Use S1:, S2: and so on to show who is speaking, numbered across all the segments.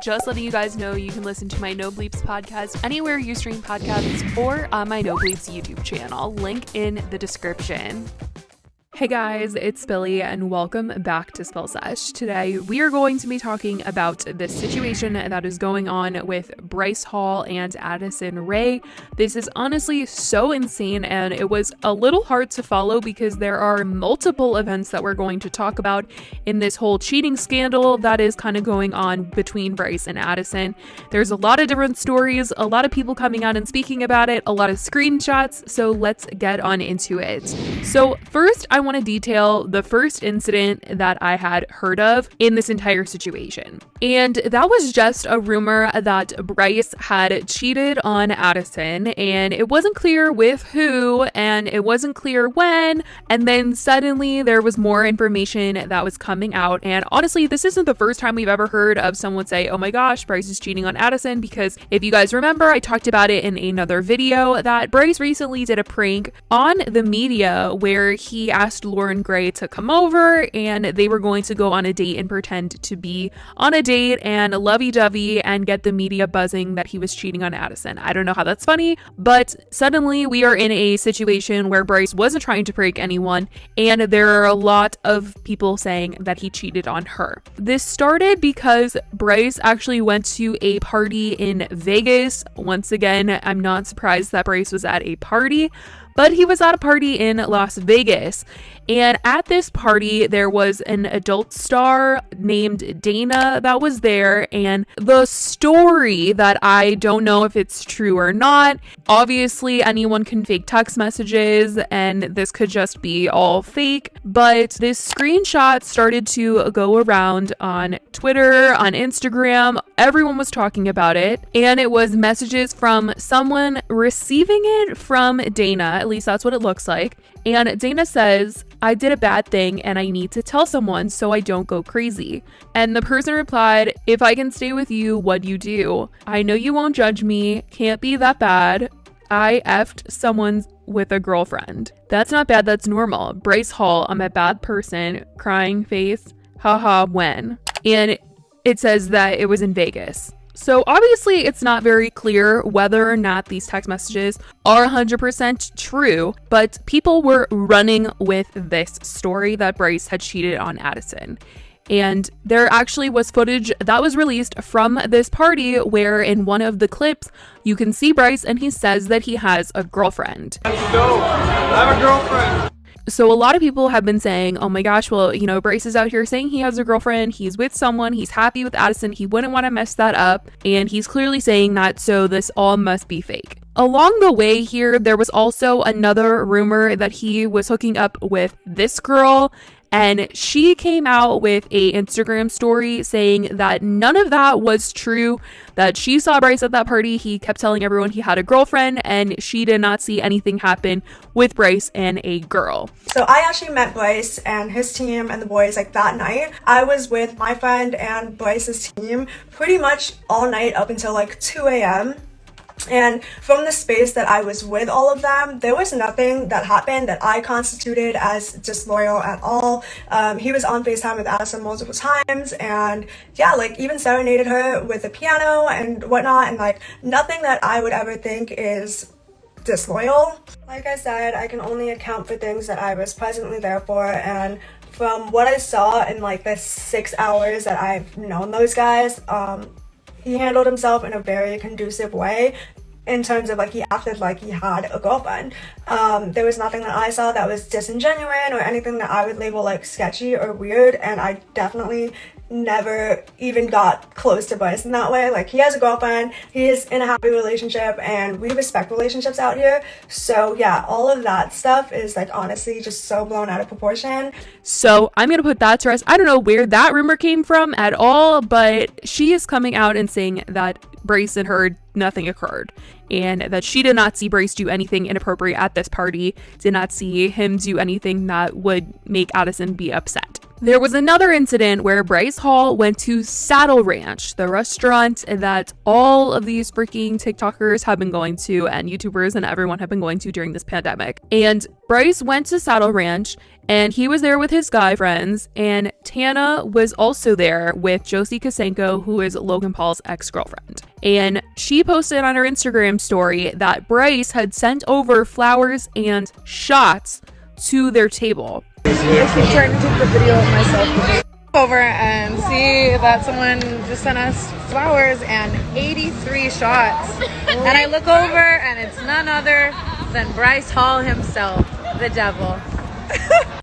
S1: Just letting you guys know you can listen to my No Bleeps podcast anywhere you stream podcasts or on my No Bleeps YouTube channel. Link in the description. Hey guys, it's Billy and welcome back to Sesh. Today we are going to be talking about the situation that is going on with Bryce Hall and Addison Rae. This is honestly so insane and it was a little hard to follow because there are multiple events that we're going to talk about in this whole cheating scandal that is kind of going on between Bryce and Addison. There's a lot of different stories, a lot of people coming out and speaking about it, a lot of screenshots, so let's get on into it. So first, I want to detail the first incident that I had heard of in this entire situation. And that was just a rumor that Bryce had cheated on Addison, and it wasn't clear with who, and it wasn't clear when, and then suddenly there was more information that was coming out. And honestly, this isn't the first time we've ever heard of someone say, oh my gosh, Bryce is cheating on Addison, because if you guys remember, I talked about it in another video that Bryce recently did a prank on the media where he asked Lauren Gray to come over and they were going to go on a date and pretend to be on a date and lovey-dovey and get the media buzzing that he was cheating on Addison. I don't know how that's funny, but suddenly we are in a situation where Bryce wasn't trying to prank anyone and there are a lot of people saying that he cheated on her. This started because Bryce actually went to a party in Vegas. Once again, I'm not surprised that Bryce was at a party, but he was at a party in Las Vegas. And at this party, there was an adult star named Dana that was there. And the story that I don't know if it's true or not, obviously anyone can fake text messages and this could just be all fake. But this screenshot started to go around on Twitter, on Instagram. Everyone was talking about it. And it was messages from someone receiving it from Dana. At least that's what it looks like. And Dana says, I did a bad thing and I need to tell someone so I don't go crazy. And the person replied, if I can stay with you, what'd you do? I know you won't judge me. Can't be that bad. I effed someone with a girlfriend. That's not bad. That's normal. Bryce Hall, I'm a bad person. Crying face. Haha, when? And it says that it was in Vegas. So obviously it's not very clear whether or not these text messages are 100% true, but people were running with this story that Bryce had cheated on Addison. And there actually was footage that was released from this party where in one of the clips you can see Bryce and he says that he has a girlfriend.
S2: Let's go. I have a girlfriend.
S1: So a lot of people have been saying, oh my gosh, well, you know, Bryce is out here saying he has a girlfriend, he's with someone, he's happy with Addison, he wouldn't want to mess that up, and he's clearly saying that, so this all must be fake. Along the way here, there was also another rumor that he was hooking up with this girl, and she came out with a Instagram story saying that none of that was true, that she saw Bryce at that party. He kept telling everyone he had a girlfriend and she did not see anything happen with Bryce and a girl.
S3: So I actually met Bryce and his team and the boys like that night. I was with my friend and Bryce's team pretty much all night up until like 2 a.m. And from the space that I was with all of them, there was nothing that happened that I constituted as disloyal at all. He was on FaceTime with Addison multiple times and yeah, like even serenaded her with the piano and whatnot, and like nothing that I would ever think is disloyal. Like I said, I can only account for things that I was presently there for, and from what I saw in like the 6 hours that I've known those guys, he handled himself in a very conducive way in terms of like he acted like he had a girlfriend. There was nothing that I saw that was disingenuous or anything that I would label like sketchy or weird, and I definitely never even got close to Bryce in that way. Like, he has a girlfriend, he is in a happy relationship, and we respect relationships out here. So yeah, all of that stuff is like honestly just so blown out of proportion.
S1: So I'm gonna put that to rest. I don't know where that rumor came from at all, but she is coming out and saying that Bryce and her, nothing occurred, and that she did not see Bryce do anything inappropriate at this party, did not see him do anything that would make Addison be upset. There was another incident where Bryce Hall went to Saddle Ranch, the restaurant that all of these freaking TikTokers have been going to, and YouTubers and everyone have been going to during this pandemic. And Bryce went to Saddle Ranch and he was there with his guy friends, and Tana was also there with Josie Kosenko, who is Logan Paul's ex-girlfriend. And she posted on her Instagram story that Bryce had sent over flowers and shots to their table.
S4: I keep trying to take the video of myself over and see that someone just sent us flowers and 83 shots. And I look over and it's none other than Bryce Hall himself, the devil.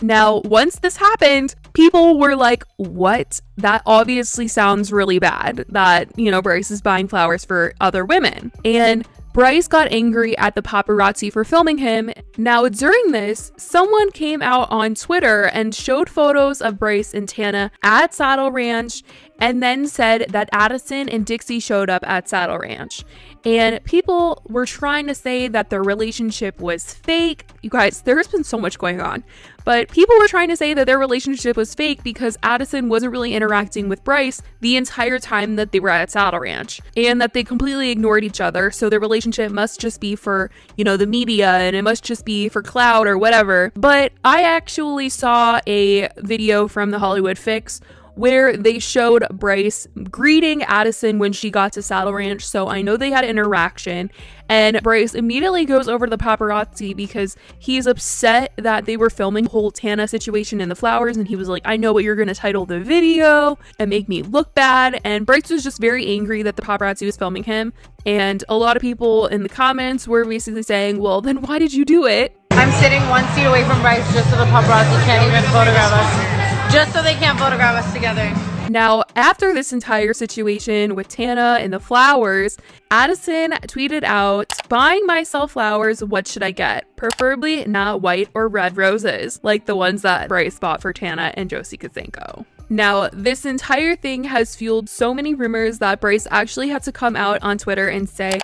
S1: Now, once this happened, people were like, what? That obviously sounds really bad that, Bryce is buying flowers for other women. And Bryce got angry at the paparazzi for filming him. Now, during this, someone came out on Twitter and showed photos of Bryce and Tana at Saddle Ranch, and then said that Addison and Dixie showed up at Saddle Ranch. And people were trying to say that their relationship was fake. You guys, there's been so much going on. But people were trying to say that their relationship was fake because Addison wasn't really interacting with Bryce the entire time that they were at Saddle Ranch, and that they completely ignored each other. So their relationship must just be for, the media, and it must just be for clout or whatever. But I actually saw a video from the Hollywood Fix where they showed Bryce greeting Addison when she got to Saddle Ranch, so I know they had interaction. And Bryce immediately goes over to the paparazzi because he's upset that they were filming the whole Tana situation in the flowers, and he was like, I know what you're gonna title the video and make me look bad. And Bryce was just very angry that the paparazzi was filming him, and a lot of people in the comments were basically saying, well, then why did you do it?
S4: I'm sitting one seat away from Bryce just so the paparazzi can't even photograph us. Just so they can't photograph us together.
S1: Now, after this entire situation with Tana and the flowers, Addison tweeted out, buying myself flowers, what should I get? Preferably not white or red roses, like the ones that Bryce bought for Tana and Josie Kosenko. Now, this entire thing has fueled so many rumors that Bryce actually had to come out on Twitter and say,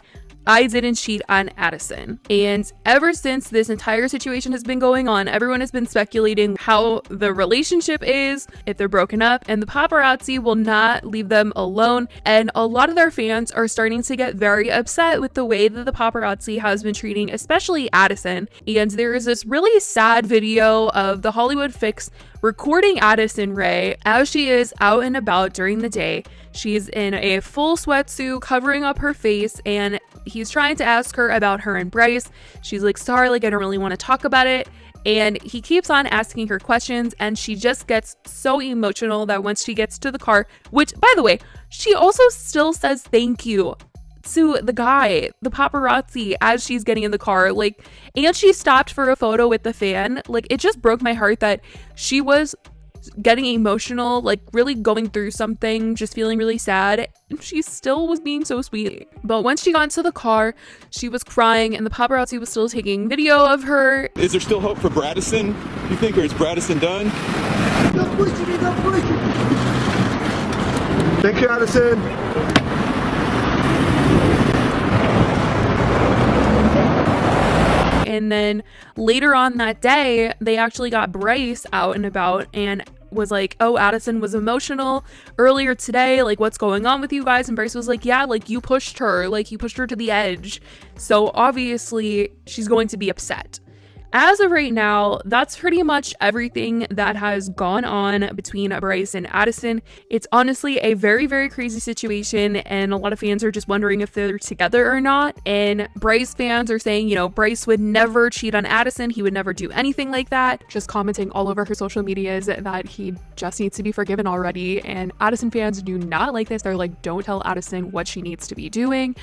S1: I didn't cheat on Addison. And ever since this entire situation has been going on, everyone has been speculating how the relationship is, if they're broken up, and the paparazzi will not leave them alone. And a lot of their fans are starting to get very upset with the way that the paparazzi has been treating, especially Addison. And there is this really sad video of the Hollywood Fix recording Addison Rae as she is out and about during the day. She's in a full sweatsuit covering up her face, and he's trying to ask her about her and Bryce. She's like, sorry, I don't really want to talk about it. And he keeps on asking her questions, and she just gets so emotional that once she gets to the car, which, by the way, she also still says thank you to the guy, the paparazzi, as she's getting in the car, and she stopped for a photo with the fan. It just broke my heart that she was getting emotional, really going through something, just feeling really sad, and she still was being so sweet. But once she got into the car, she was crying, and the paparazzi was still taking video of her.
S5: Is there still hope for Bradison, you think, or is Bradison done?
S2: Don't push it, don't push it. Thank you, Addison.
S1: And then later on that day, they actually got Bryce out and about and was like, oh, Addison was emotional earlier today. What's going on with you guys? And Bryce was like, yeah, you pushed her. You pushed her to the edge. So obviously she's going to be upset. As of right now, that's pretty much everything that has gone on between Bryce and Addison. It's honestly a very, very crazy situation, and a lot of fans are just wondering if they're together or not. And Bryce fans are saying, Bryce would never cheat on Addison. He would never do anything like that. Just commenting all over her social medias that he just needs to be forgiven already. And Addison fans do not like this. They're like, don't tell Addison what she needs to be doing.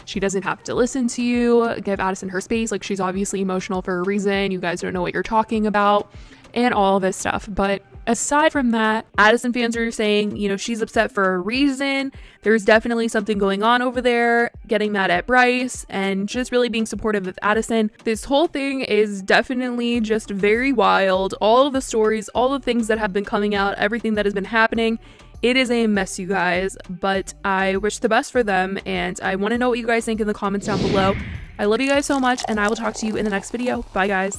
S1: She doesn't have to listen to you. Give Addison her space. She's obviously emotional for a reason. You guys don't know what you're talking about, and all of this stuff. But aside from that, Addison fans are saying, she's upset for a reason. There's definitely something going on over there, getting mad at Bryce, and just really being supportive of Addison. This whole thing is definitely just very wild. All of the stories, all the things that have been coming out, everything that has been happening. It is a mess, you guys, but I wish the best for them, and I want to know what you guys think in the comments down below. I love you guys so much, and I will talk to you in the next video. Bye, guys.